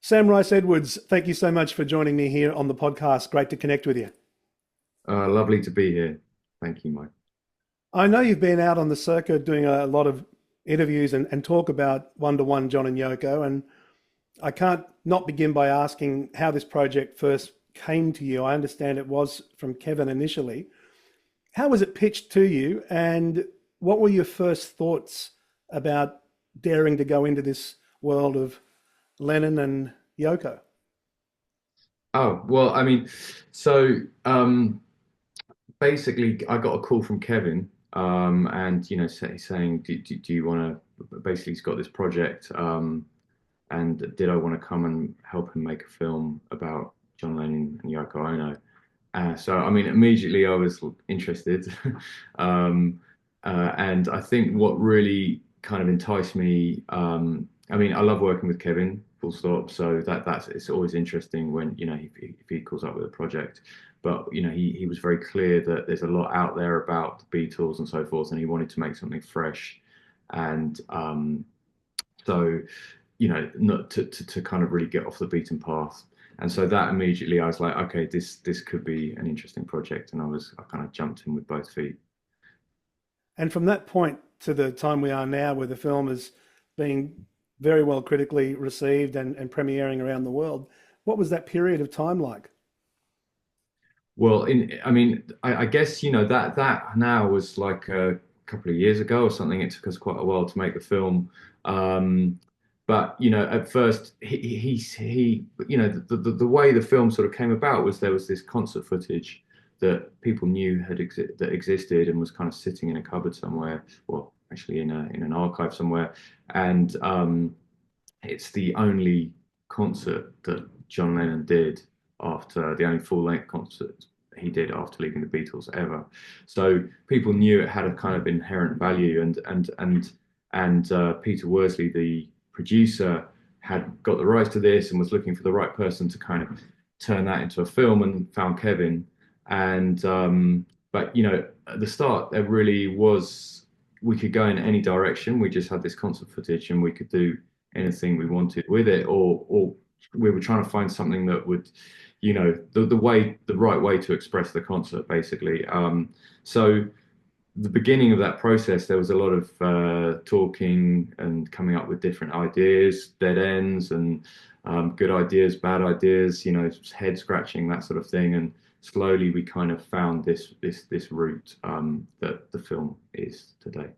Sam Rice Edwards, thank you so much for joining me here on the podcast. Great to connect with you. Lovely to be here. Thank you, Mike. I know you've been out on the circuit doing a lot of interviews and talk about one-to-one John and Yoko, and I can't not begin by asking how this project first came to you. I understand it was from Kevin initially. How was it pitched to you, and what were your first thoughts about daring to go into this world of Lennon and Yoko? Oh, well, I mean, so basically, I got a call from Kevin, and saying, do you want to? Basically, he's got this project, and did I want to come and help him make a film about John Lennon and Yoko Ono? So, I mean, immediately I was interested, and I think what really kind of enticed me. I mean, I love working with Kevin, full stop. So that's it's always interesting when if he calls up with a project. But he was very clear that there's a lot out there about the Beatles and so forth, and he wanted to make something fresh, and so not to kind of really get off the beaten path. And so that immediately I was like, okay, this could be an interesting project, and I kind of jumped in with both feet. And from that point to the time we are now, where the film is being very well critically received and premiering around the world, what was that period of time like? Well, I mean, I guess that now was like a couple of years ago or something. It took us quite a while to make the film, but at first the way the film sort of came about was there was this concert footage that people knew that existed and was kind of sitting in a cupboard somewhere, well, actually in an archive somewhere, and it's the only concert that John Lennon did after the only full length concert he did after leaving the Beatles ever. So people knew it had a kind of inherent value, and Peter Worsley, the producer, had got the rights to this and was looking for the right person to kind of turn that into a film, and found Kevin. And but at the start there really was, we could go in any direction. We just had this concert footage and we could do anything we wanted with it, or we were trying to find something that would, the right way to express the concert, basically. So the beginning of that process, there was a lot of talking and coming up with different ideas, dead ends, and good ideas, bad ideas, head scratching, that sort of thing. And slowly we kind of found this route that the film is today.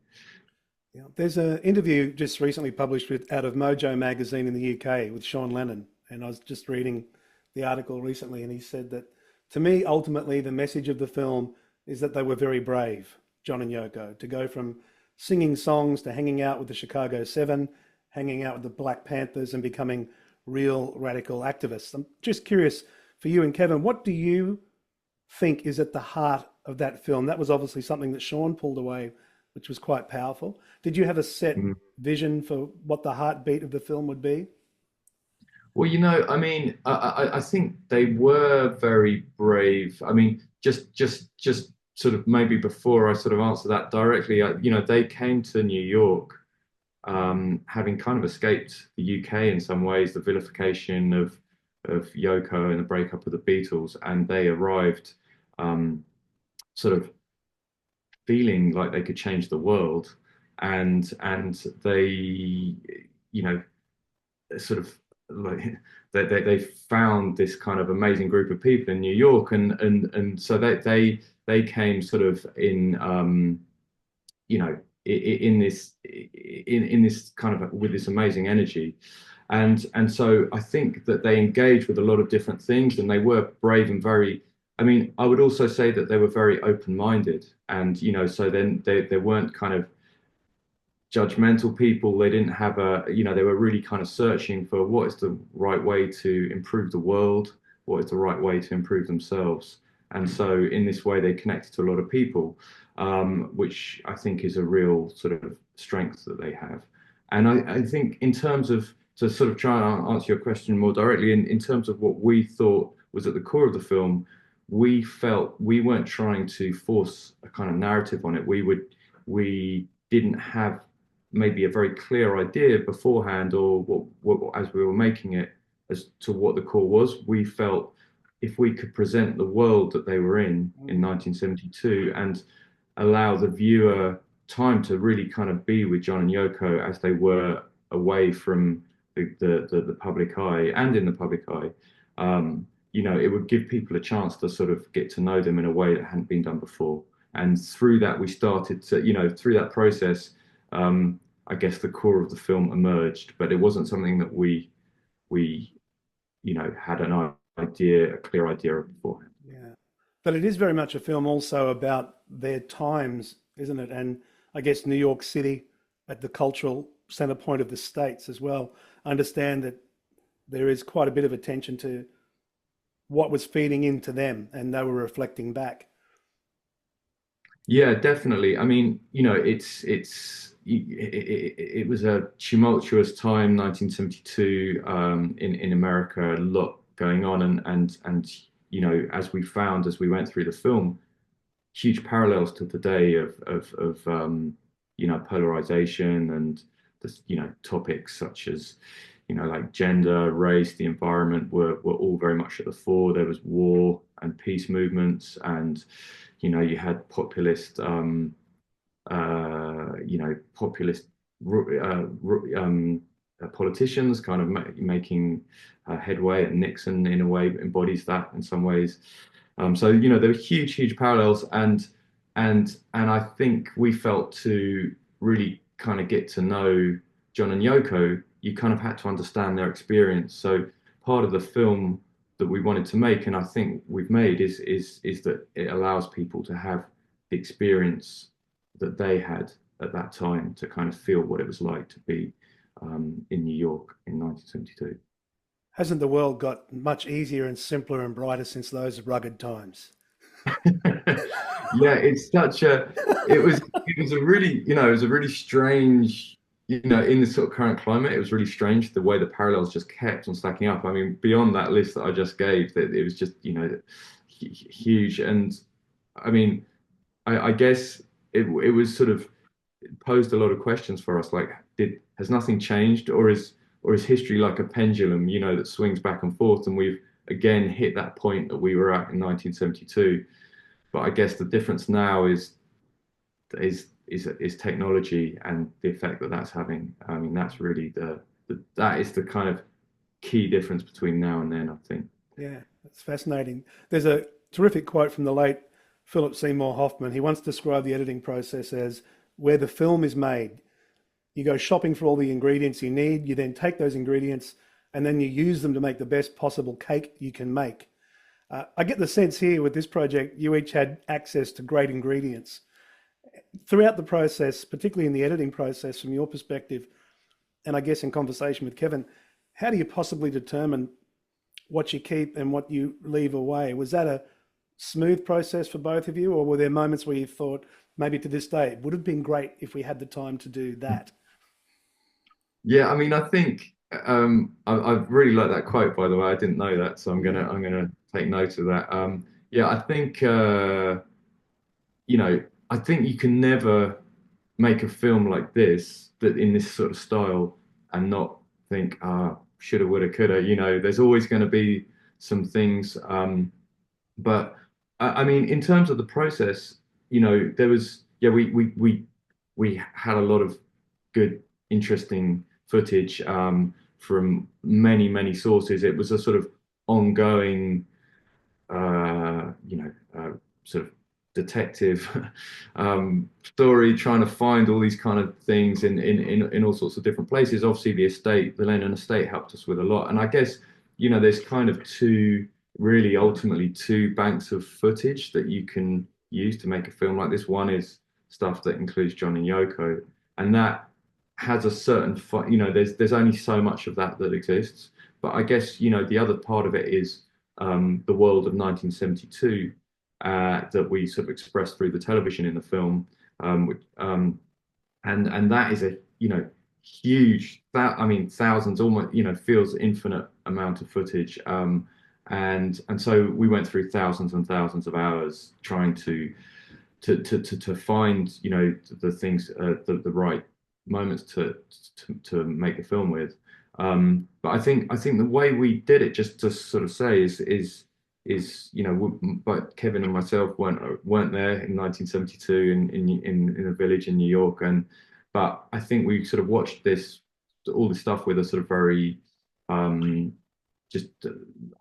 Yeah. There's an interview just recently published out of Mojo magazine in the UK with Sean Lennon, and I was just reading the article recently, and he said that, to me, ultimately, the message of the film is that they were very brave, John and Yoko, to go from singing songs to hanging out with the Chicago Seven, hanging out with the Black Panthers, and becoming real radical activists. I'm just curious for you and Kevin, what do you think is at the heart of that film? That was obviously something that Sean pulled away, which was quite powerful. Did you have a set vision for what the heartbeat of the film would be? Well, I mean, I think they were very brave. I mean, just sort of maybe before I sort of answer that directly, they came to New York, having kind of escaped the UK in some ways, the vilification of Yoko and the breakup of the Beatles, and they arrived, sort of feeling like they could change the world, and they, sort of like they found this kind of amazing group of people in New York, and so they came sort of in, in this kind of with this amazing energy, and so I think that they engaged with a lot of different things, and they were brave and very. I mean, I would also say that they were very open-minded, and so then they weren't kind of judgmental people. They didn't have they were really kind of searching for what is the right way to improve the world, what is the right way to improve themselves. And so in this way, they connected to a lot of people, which I think is a real sort of strength that they have. And I think in terms of, to sort of try and answer your question more directly, in terms of what we thought was at the core of the film, we felt we weren't trying to force a kind of narrative on it. We didn't have maybe a very clear idea beforehand, or what as we were making it, as to what the core was. We felt if we could present the world that they were in Mm. 1972 and allow the viewer time to really kind of be with John and Yoko as they were away from the public eye and in the public eye, it would give people a chance to sort of get to know them in a way that hadn't been done before. And through that, we started to, through that process, I guess the core of the film emerged, but it wasn't something that we had a clear idea of beforehand. Yeah. But it is very much a film also about their times, isn't it? And I guess New York City at the cultural center point of the States as well. I understand that there is quite a bit of attention to what was feeding into them and they were reflecting back. Yeah, definitely. I mean, it was a tumultuous time, 1972, in America, a lot going on, and as we found as we went through the film, huge parallels to today of polarization and this, topics such as like gender, race, the environment were all very much at the fore. There was war and peace movements, and you had populist politicians kind of making headway, and Nixon in a way embodies that in some ways. So there were huge parallels, and I think we felt to really kind of get to know John and Yoko, you kind of had to understand their experience. So part of the film that we wanted to make, and I think we've made, is that it allows people to have the experience that they had at that time to kind of feel what it was like to be in New York in 1972. Hasn't the world got much easier and simpler and brighter since those rugged times? Yeah, it was a really, it was a really strange, in this sort of current climate, it was really strange the way the parallels just kept on stacking up. I mean, beyond that list that I just gave, that it was just, huge. And I mean, I guess it was sort of posed a lot of questions for us, like, has nothing changed, or is history like a pendulum, that swings back and forth, and we've again hit that point that we were at in 1972. But I guess the difference now is technology and the effect that that's having. I mean, that's really that is the kind of key difference between now and then, I think. Yeah, that's fascinating. There's a terrific quote from the late Philip Seymour Hoffman. He once described the editing process as where the film is made. You go shopping for all the ingredients you need, you then take those ingredients and then you use them to make the best possible cake you can make. I get the sense here with this project, you each had access to great ingredients. Throughout the process, particularly in the editing process, from your perspective, and I guess in conversation with Kevin, how do you possibly determine what you keep and what you leave away? Was that a smooth process for both of you, or were there moments where you thought, maybe to this day, it would have been great if we had the time to do that? Yeah, I mean, I think I really like that quote, by the way. I didn't know that, so I'm gonna take note of that. Yeah, I think I think you can never make a film like this that in this sort of style and not think, shoulda, woulda, coulda. There's always going to be some things. But I mean, in terms of the process, there was, yeah, we had a lot of good, interesting footage from many sources. It was a sort of ongoing, sort of detective story, trying to find all these kind of things in all sorts of different places. Obviously, the Lennon estate helped us with a lot. And I guess, there's kind of ultimately two banks of footage that you can use to make a film like this. One is stuff that includes John and Yoko, and that has a certain, there's only so much of that exists. But I guess, the other part of it is the world of 1972 that we sort of expressed through the television in the film, and that is a huge, I mean, thousands, almost, feels infinite amount of footage, and so we went through thousands and thousands of hours trying to find the things, the right moments to make the film with. But I think the way we did it, just to sort of say, is but Kevin and myself weren't there in 1972 in a village in New York, and but I think we sort of watched all this stuff with a sort of very um, just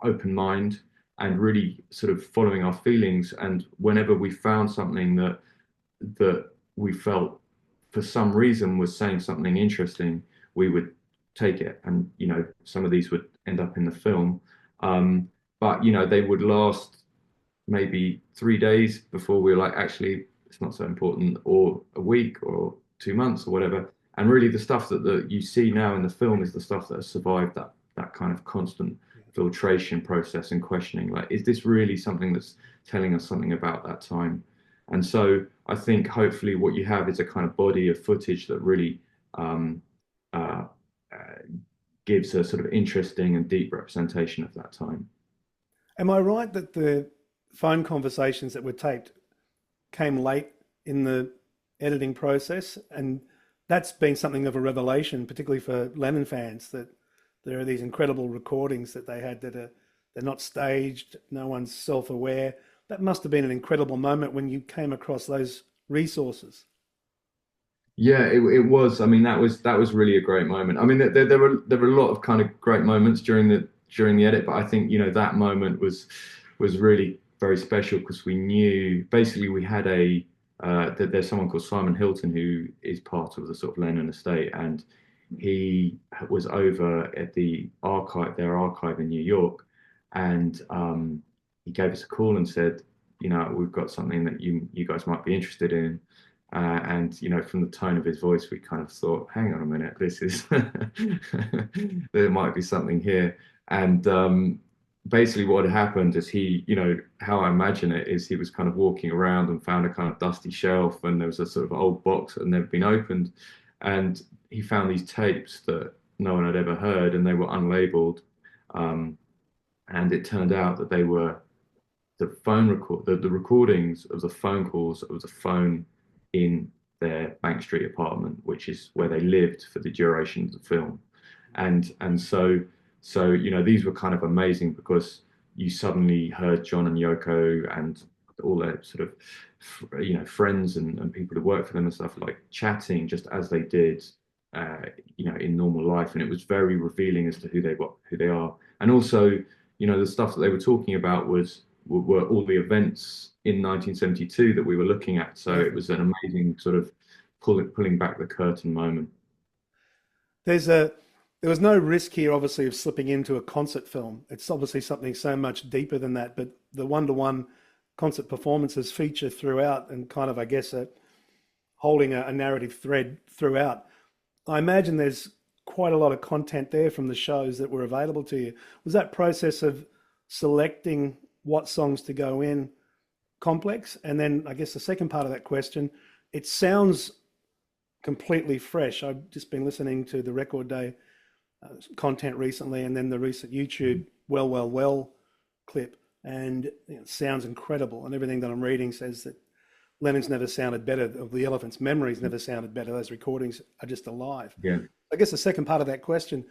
open mind and really sort of following our feelings. And whenever we found something that we felt for some reason was saying something interesting, we would take it. And some of these would end up in the film. But they would last maybe 3 days before we were like, actually, it's not so important, or a week or 2 months or whatever. And really, the stuff that you see now in the film is the stuff that has survived that kind of constant filtration process and questioning. Like, is this really something that's telling us something about that time? And so I think hopefully what you have is a kind of body of footage that really um, uh, uh, gives a sort of interesting and deep representation of that time. Am I right that the phone conversations that were taped came late in the editing process? And that's been something of a revelation, particularly for Lennon fans, that there are these incredible recordings that they had that are they're not staged, no one's self-aware. That must have been an incredible moment when you came across those resources. Yeah, it was. I mean, that was really a great moment. I mean, there were a lot of kind of great moments during the edit, but I think that moment was really very special because we knew basically we had that there's someone called Simon Hilton who is part of the sort of Lennon estate, and he was over at their archive in New York, and he gave us a call and said, we've got something that you guys might be interested in. And from the tone of his voice, we kind of thought, hang on a minute, this is there might be something here. And basically, what had happened is how I imagine it is he was kind of walking around and found a kind of dusty shelf, and there was a sort of old box that had never been opened, and he found these tapes that no one had ever heard, and they were unlabeled. Um, and it turned out that they were the recordings of the phone calls of the phone in their Bank Street apartment, which is where they lived for the duration of the film. And so these were kind of amazing because you suddenly heard John and Yoko and all their sort of friends and people who worked for them and stuff like chatting just as they did in normal life, and it was very revealing as to who they are. And also the stuff that they were talking about were all the events in 1972 that we were looking at. So it was an amazing sort of pulling back the curtain moment. There's a there was no risk here, obviously, of slipping into a concert film. It's obviously something so much deeper than that. But the one-to-one concert performances feature throughout, and kind of, I guess, holding a narrative thread throughout. I imagine there's quite a lot of content there from the shows that were available to you. Was that process of selecting what songs to go in complex? And then I guess the second part of that question, it sounds completely fresh. I've just been listening to the Record Day content recently, and then the recent YouTube "Well, Well, Well" clip, and it sounds incredible. And everything that I'm reading says that Lennon's never sounded better, of the Elephants' memories never sounded better. Those recordings are just alive. Yeah. I guess the second part of that question,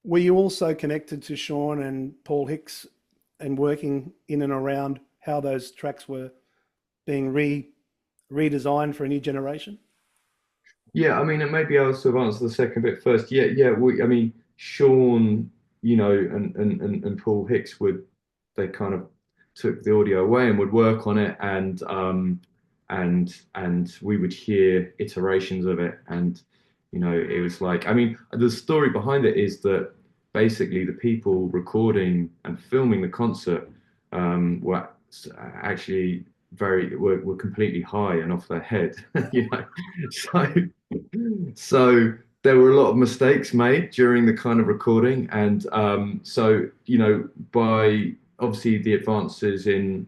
were you also connected to Sean and Paul Hicks and working in and around how those tracks were being redesigned for a new generation? Yeah, I mean, and maybe I'll sort of answer the second bit first. Yeah, yeah. I mean, Sean, and Paul Hicks they kind of took the audio away and would work on it, and we would hear iterations of it, and it was like, I mean, the story behind it is that basically the people recording and filming the concert were actually were completely high and off their head, so so there were a lot of mistakes made during the kind of recording, and so by obviously the advances in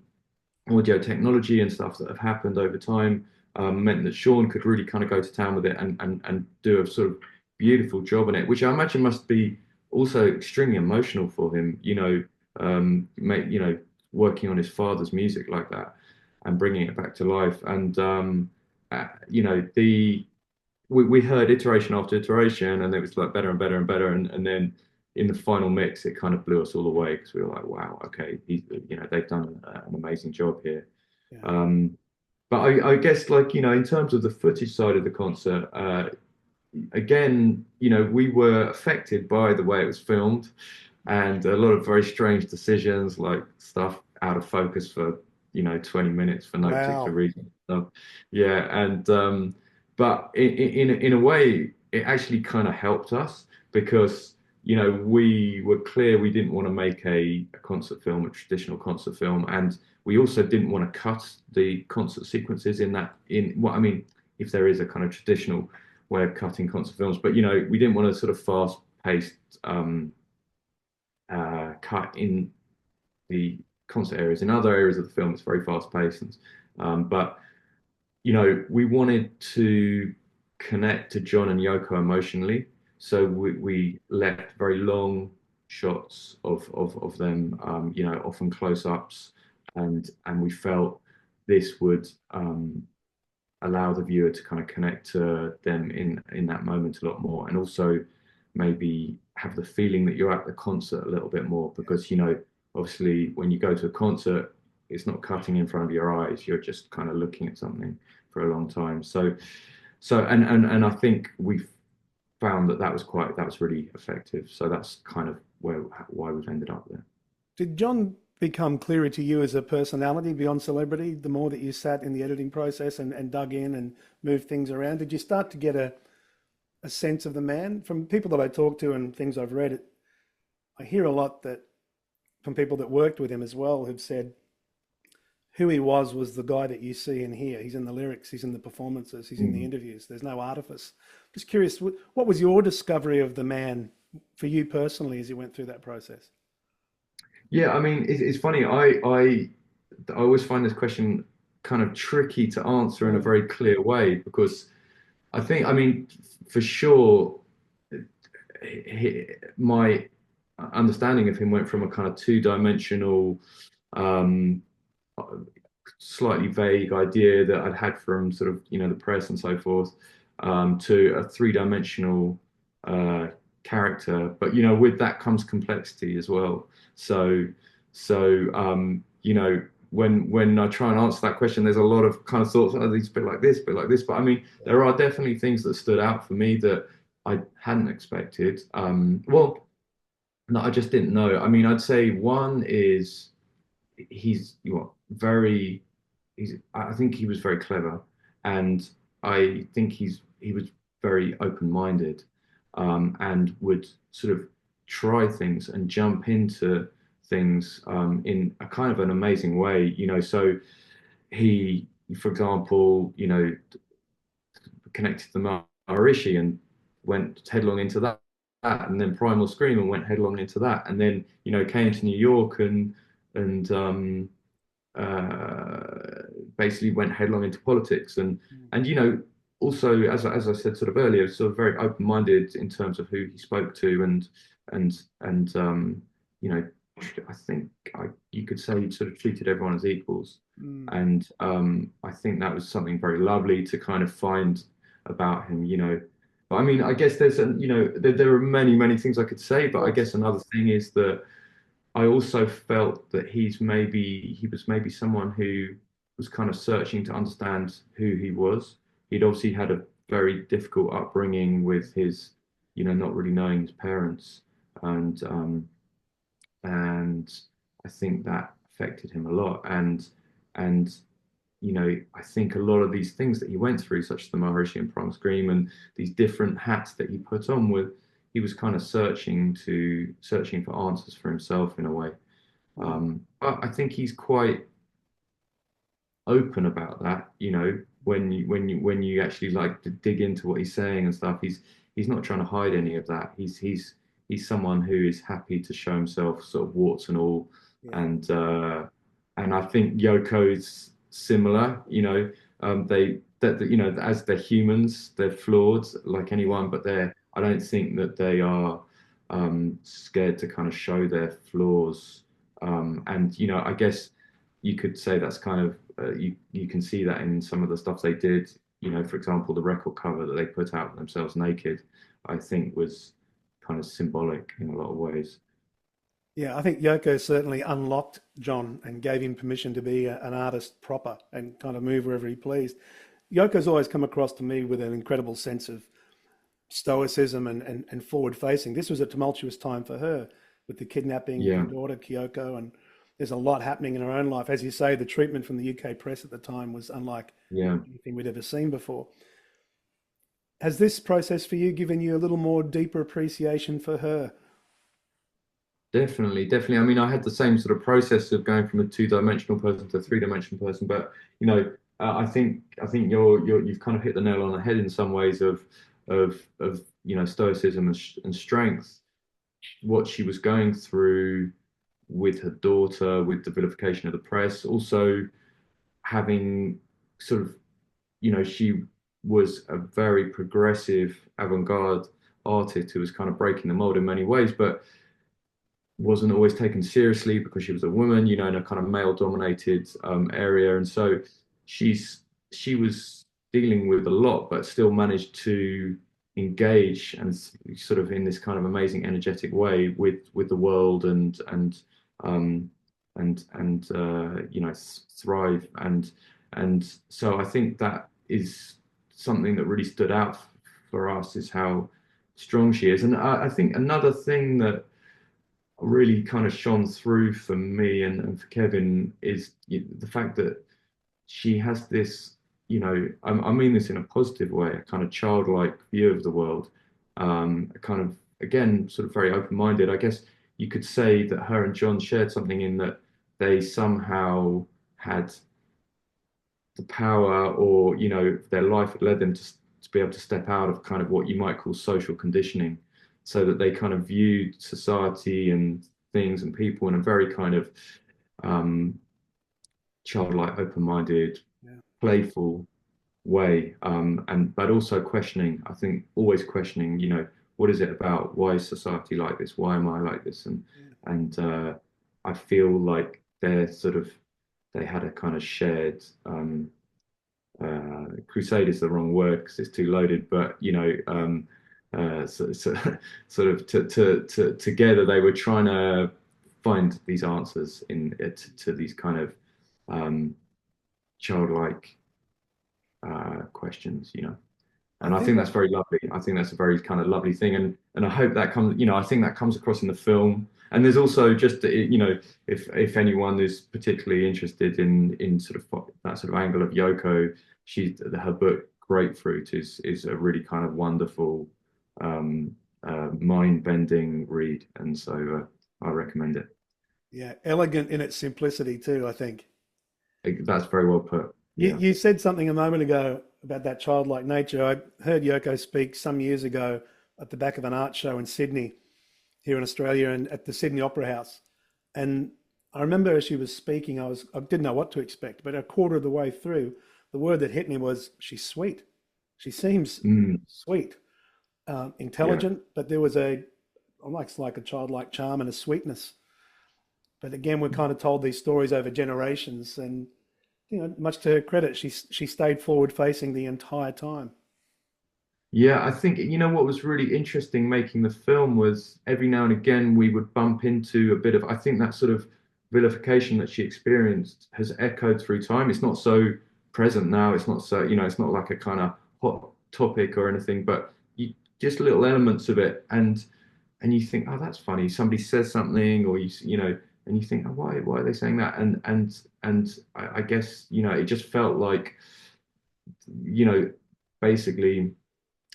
audio technology and stuff that have happened over time meant that Sean could really kind of go to town with it and do a sort of beautiful job on it, which I imagine must be also extremely emotional for him, working on his father's music like that and bringing it back to life. And the we heard iteration after iteration, and it was like better and better and better, and then in the final mix, it kind of blew us all away because we were like, wow, okay, they've done an amazing job here. Yeah. Um, but I guess like in terms of the footage side of the concert, again, we were affected by the way it was filmed and a lot of very strange decisions, like stuff out of focus for 20 minutes for no particular Wow. reason. So, yeah, and but in a way, it actually kind of helped us because we were clear we didn't want to make a concert film, a traditional concert film, and we also didn't want to cut the concert sequences in what I mean, if there is a kind of traditional way of cutting concert films, but we didn't want to sort of fast-paced cut in the concert areas. In other areas of the film, it's very fast-paced, but we wanted to connect to John and Yoko emotionally, so we left very long shots of them, often close-ups, and we felt this would allow the viewer to kind of connect to them in that moment a lot more, and also maybe have the feeling that you're at the concert a little bit more because obviously when you go to a concert, it's not cutting in front of your eyes, you're just kind of looking at something for a long time. And I think we found that was really effective, so that's kind of why we've ended up there. Did John become clearer to you as a personality beyond celebrity the more that you sat in the editing process and dug in and moved things around? Did you start to get a sense of the man? From people that I talk to and things I've read, I hear a lot that from people that worked with him as well have said who he was the guy that you see and hear. He's in the lyrics, he's in the performances, he's in the Mm. interviews. There's no artifice. Just curious, what was your discovery of the man for you personally as you went through that process? Yeah, I mean, it's funny. I always find this question kind of tricky to answer in a Mm. very clear way because I mean, for sure, my understanding of him went from a kind of two-dimensional, um, slightly vague idea that I'd had from sort of, the press and so forth, to a three-dimensional uh, character. But, with that comes complexity as well. So, when I try and answer that question, there's a lot of kind of thoughts, oh, these bit like this, bit like this. But I mean, there are definitely things that stood out for me that I hadn't expected. Well, no, I just didn't know. I mean, I'd say one is he's very I think he was very clever, and I think he was very open-minded, and would sort of try things and jump into things in a kind of an amazing way. So he, for example, connected to the Maharishi and went headlong into that, and then Primal Scream and went headlong into that, and then came to New York and basically went headlong into politics and also as I said sort of earlier, sort of very open-minded in terms of who he spoke to and you know I think you could say he sort of treated everyone as equals, Mm. and I think that was something very lovely to kind of find about him. But I mean, I guess there are many things I could say, Of but I course. guess another thing is that I also felt that he was maybe someone who was kind of searching to understand who he was. He'd obviously had a very difficult upbringing with his, not really knowing his parents, and and I think that affected him a lot. And I think a lot of these things that he went through, such as the Maharishi and Primal Scream, and these different hats that he put on with, he was kind of searching for answers for himself in a way. Mm. But I think he's quite open about that. When you actually like to dig into what he's saying and stuff, he's not trying to hide any of that. He's someone who is happy to show himself, sort of warts and all, Yeah. and I think Yoko's similar. They that as they're humans, they're flawed like Yeah. anyone, but I don't think that they are scared to kind of show their flaws. And I guess you could say that's kind of you can see that in some of the stuff they did for example, the record cover that they put out themselves naked, I think was kind of symbolic in a lot of ways. Yeah, I think Yoko certainly unlocked John and gave him permission to be an artist proper and kind of move wherever he pleased. Yoko's always come across to me with an incredible sense of stoicism and forward facing. This was a tumultuous time for her with the kidnapping of her Yeah, daughter, Kyoko, and there's a lot happening in her own life. As you say, the treatment from the UK press at the time was unlike yeah. anything we'd ever seen before. Has this process for you given you a little more deeper appreciation for her? Definitely, definitely. I mean, I had the same sort of process of going from a two-dimensional person to a three-dimensional person, but I think you've kind of hit the nail on the head in some ways of stoicism and strength. What she was going through with her daughter, with the vilification of the press, also having sort of, she was a very progressive avant-garde artist who was kind of breaking the mold in many ways, but wasn't always taken seriously because she was a woman, in a kind of male-dominated area, and so she was dealing with a lot, but still managed to engage and sort of in this kind of amazing, energetic way with the world um, and thrive and so I think that is something that really stood out for us is how strong she is, and I think another thing that really kind of shone through for me and for Kevin is the fact that she has this, I mean this in a positive way, a kind of childlike view of the world, a kind of, again, sort of very open-minded. I guess you could say that her and John shared something in that they somehow had the power or, their life had led them to be able to step out of kind of what you might call social conditioning so that they kind of viewed society and things and people in a very kind of um, childlike, open-minded, Yeah. playful way, and but also questioning. I think always questioning. What is it about? Why is society like this? Why am I like this? Yeah. And I feel like they had a kind of shared crusade is the wrong word because it's too loaded, but Yeah. sort of together they were trying to find these answers to these kind of um, childlike questions, I and I think think that's very lovely. I think that's a very kind of lovely thing, and I hope that comes. I think that comes across in the film. And there's also just if anyone is particularly interested in sort of that sort of angle of Yoko, her book Grapefruit is a really kind of wonderful, mind-bending read, and so I recommend it. Yeah, elegant in its simplicity too, I think. That's very well put. You Yeah. you said something a moment ago about that childlike nature. I heard Yoko speak some years ago at the back of an art show in Sydney, here in Australia, and at the Sydney Opera House. And I remember as she was speaking, I didn't know what to expect, but a quarter of the way through, the word that hit me was she's sweet. She seems Mm, sweet, yeah. intelligent, but there was a almost like a childlike charm and a sweetness. But again, we're kind of told these stories over generations, and much to her credit, she stayed forward facing the entire time. Yeah, I think what was really interesting making the film was every now and again we would bump into a bit of, I think that sort of vilification that she experienced has echoed through time. It's not so present now. It's not so, it's not like a kind of hot topic or anything, but just little elements of it. And you think, oh, that's funny. Somebody says something, or and you think, oh, why are they saying that? And I guess, it just felt like, you know, basically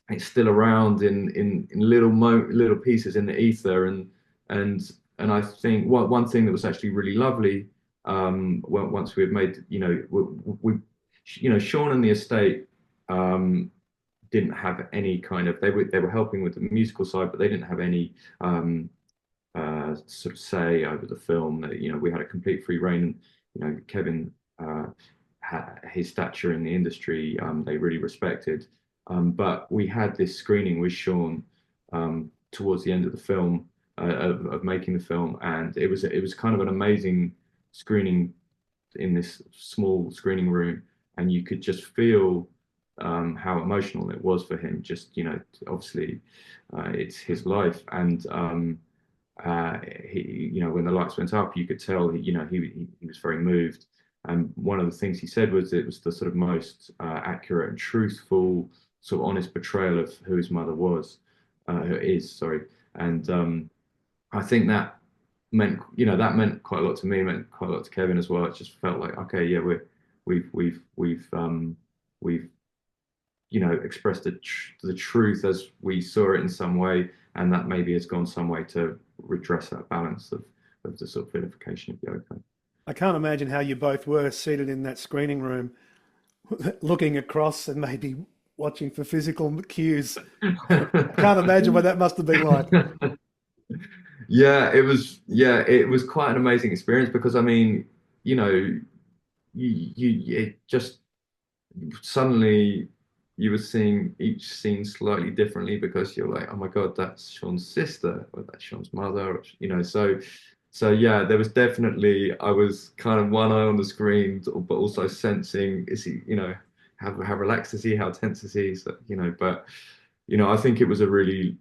it's still around in little pieces in the ether, and and I think one thing that was actually really lovely, once we had made, Sean and the estate didn't have any kind of, they were helping with the musical side, but they didn't have any sort of say over the film. That we had a complete free reign, and Kevin, his stature in the industry, they really respected. But we had this screening with Sean towards the end of the film, of making the film, and it was kind of an amazing screening in this small screening room, and you could just feel how emotional it was for him. Just, obviously, it's his life, and he, when the lights went up, you could tell, he was very moved. And one of the things he said was it was the sort of most accurate and truthful, sort of honest portrayal of who his mother was, who is, sorry. And I think that meant quite a lot to me, meant quite a lot to Kevin as well. It just felt like, okay, yeah, we've expressed the truth as we saw it in some way, and that maybe has gone some way to redress that balance of the sort of vilification of Yoko. I can't imagine how you both were seated in that screening room, looking across and maybe watching for physical cues. I can't imagine what that must have been like. Yeah, it was quite an amazing experience because I mean, it just suddenly you were seeing each scene slightly differently because you're like, oh my God, that's Sean's sister, or that's Sean's mother, so yeah, there was definitely, I was kind of one eye on the screen, but also sensing, is he, how relaxed is he, how tense is he, so, but I think it was a really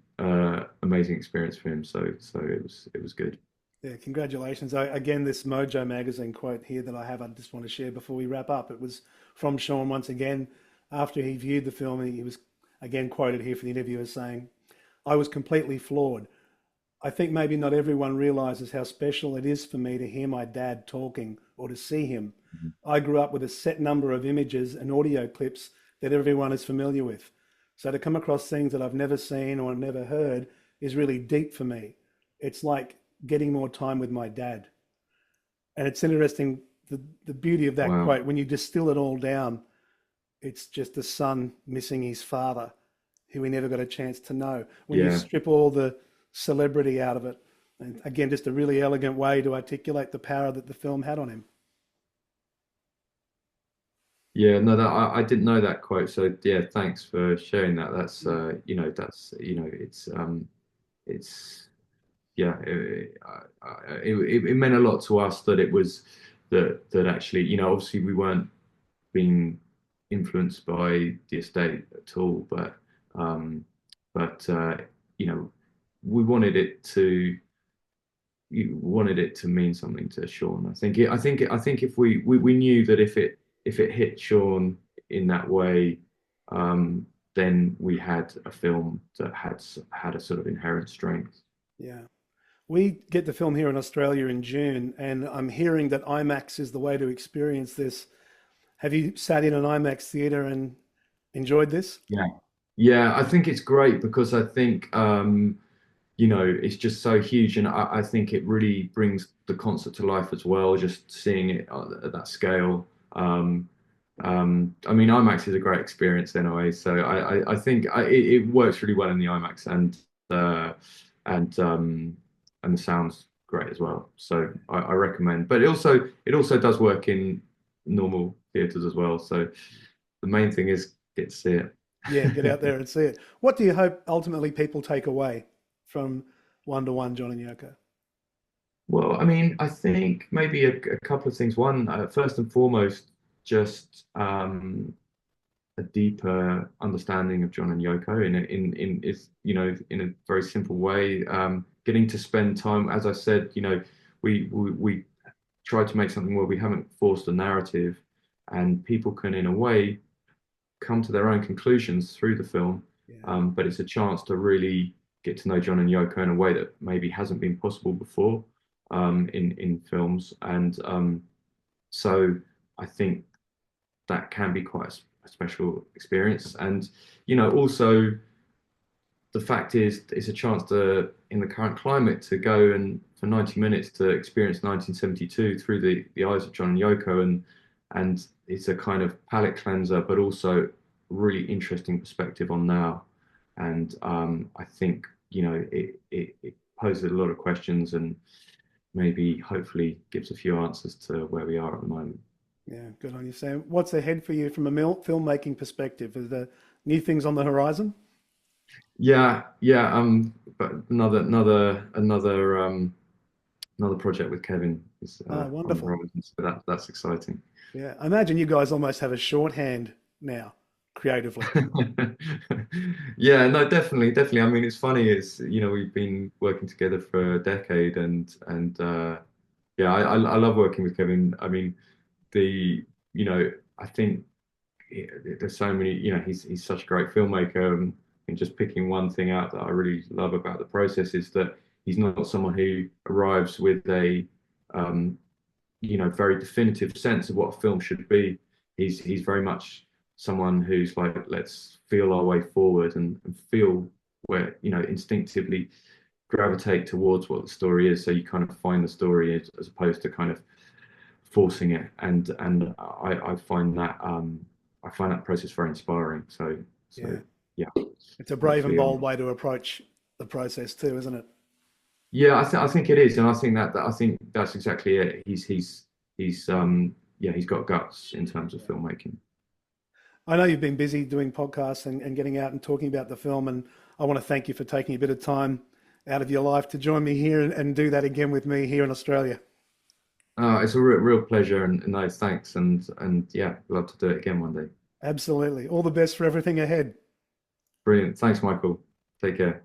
amazing experience for him, so it was good. Yeah, congratulations. Again, this Mojo magazine quote here that I have, I just want to share before we wrap up. It was from Sean once again after he viewed the film. He was again quoted here for the interview as saying, I was completely floored. I think maybe not everyone realizes how special it is for me to hear my dad talking or to see him. Mhm. I grew up with a set number of images and audio clips that everyone is familiar with. So to come across things that I've never seen or never heard is really deep for me. It's like getting more time with my dad. And it's interesting, the beauty of that Wow. quote, when you distill it all down, it's just a son missing his father, who he never got a chance to know. When you Yeah. strip all the celebrity out of it, and again, just a really elegant way to articulate the power that the film had on him. Yeah, no, that I didn't know that quote. So yeah, thanks for sharing that. It's yeah, it meant a lot to us that it was that actually, obviously we weren't being influenced by the estate at all, um, but you know, we wanted it to mean something to Sean. I think if we knew that if it hit Sean in that way, then we had a film that had a sort of inherent strength. Yeah. We get the film here in Australia in June, and I'm hearing that IMAX is the way to experience this. Have you sat in an IMAX theater and enjoyed this? Yeah. Yeah, I think it's great because I think it's just so huge, and I think it really brings the concert to life as well. Just seeing it at that scale. I mean, IMAX is a great experience anyway, so I think it works really well in the IMAX, uh, and the sound's great as well. So I recommend. But it also does work in normal theaters as well. So the main thing is get to see it. Yeah, get out there and see it. What do you hope ultimately people take away from One to One, John and Yoko? Well, I mean, I think maybe a couple of things. One, first and foremost, just a deeper understanding of John and Yoko in is in a very simple way. Getting to spend time, as I said, we tried to make something where we haven't forced a narrative, and people can, in a way, come to their own conclusions through the film. Yeah, But it's a chance to really get to know John and Yoko in a way that maybe hasn't been possible before in films, and so I think that can be quite a special experience. And also the fact is, it's a chance to, in the current climate, to go and for 90 minutes to experience 1972 through the eyes of John and Yoko, and it's a kind of palate cleanser, but also really interesting perspective on now. And I think it poses a lot of questions and maybe hopefully gives a few answers to where we are at the moment. yeah, good on you, Sam. What's ahead for you from a filmmaking perspective? Are there new things on the horizon? Yeah, yeah. But another project with Kevin is Oh, on the wonderful. horizon, so that's exciting. Yeah, I imagine you guys almost have a shorthand now. creatively. Yeah, no, definitely, definitely. I mean, it's funny. It's we've been working together for a decade, and yeah, I love working with Kevin. I mean, the I think there's so many. He's such a great filmmaker. And just picking one thing out that I really love about the process is that he's not someone who arrives with a um, very definitive sense of what a film should be. He's very much someone who's like, let's feel our way forward and feel where, instinctively gravitate towards what the story is. So you kind of find the story as opposed to kind of forcing it. And I find that process very inspiring. So Yeah. yeah, It's a brave and hopefully bold way to approach the process too, isn't it? yeah, I think it is, and I think that I think that's exactly it. He's yeah, he's got guts in terms of filmmaking. I know you've been busy doing podcasts and getting out and talking about the film, and I want to thank you for taking a bit of time out of your life to join me here and do that again with me here in Australia. It's a real pleasure, and nice thanks, and yeah, love to do it again one day. Absolutely. All the best for everything ahead. Brilliant. Thanks, Michael. Take care.